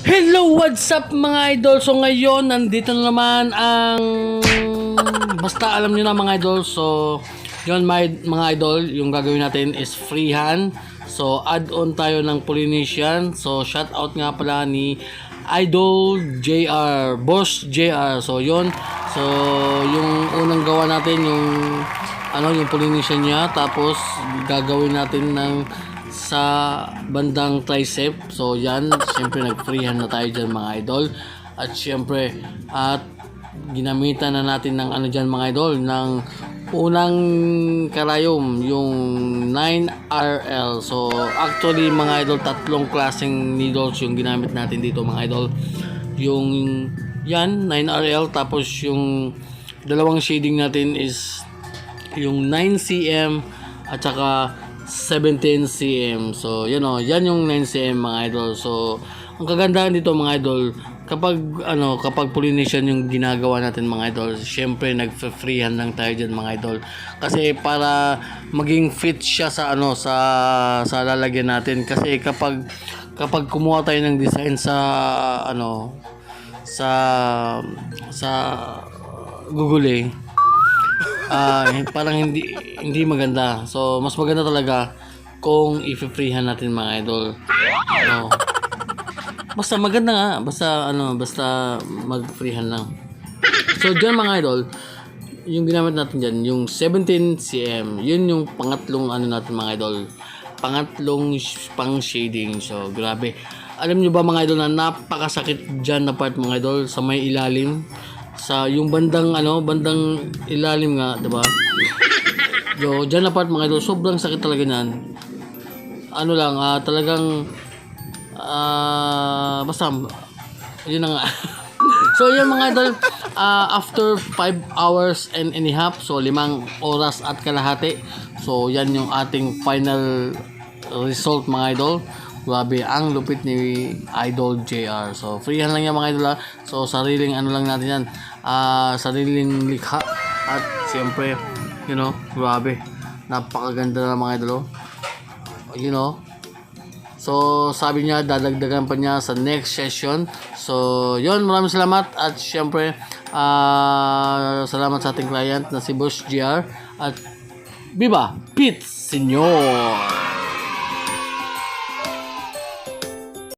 Hello, what's up mga idol? So ngayon, nandito na naman ang basta alam nyo na mga idol. So yun mga idol, yung gagawin natin is freehand. So add-on tayo ng Polynesian. So shout out nga pala ni Idol JR, Boss JR. So yun, so yung unang gawa natin yung yung Polynesian niya. Tapos gagawin natin ng sa bandang tricep. So yan, siyempre nag-freehand na tayo dyan mga idol. At siyempre, at ginamitan na natin ng dyan mga idol, ng unang karayom, yung 9RL. So actually mga idol, tatlong klaseng needles yung ginamit natin dito mga idol. Yung yan, 9RL, tapos yung dalawang shading natin is yung 9cm at saka 17cm. So yan yan yung 9cm mga idol. So ang kagandahan dito mga idol, kapag Polynesian yung ginagawa natin mga idol, syempre nag-freehand lang tayo dyan mga idol, kasi para maging fit siya sa sa lalagyan natin. Kasi kapag kumuha tayo ng design sa sa Google parang hindi maganda. So mas maganda talaga kung i-freehand natin mga idol. Basta maganda nga, basta mag-freehand lang. So diyan mga idol, yung ginamit natin diyan, yung 17cm, yun yung pangatlong natin mga idol. Pangatlong pang shading. So grabe. Alam nyo ba mga idol na napakasakit diyan na part mga idol, sa may ilalim, sa yung bandang ilalim nga, 'di ba? Yo, diyan na part mga idol, sobrang sakit talaga niyan. Talagang basta yun na nga. So yun mga idol, after 5 hours and a half, so 5 oras at kalahati, so yan yung ating final result mga idol. Grabe, ang lupit ni Idol JR. So freehand lang yan mga idol So sariling lang natin yan, sariling likha. At siyempre, grabe, napakaganda na mga idol. So sabi niya dadagdagan pa niya sa next session. So yun, maraming salamat. At siyempre, salamat sa ating client na si Boss JR. At Viva Pete Senior.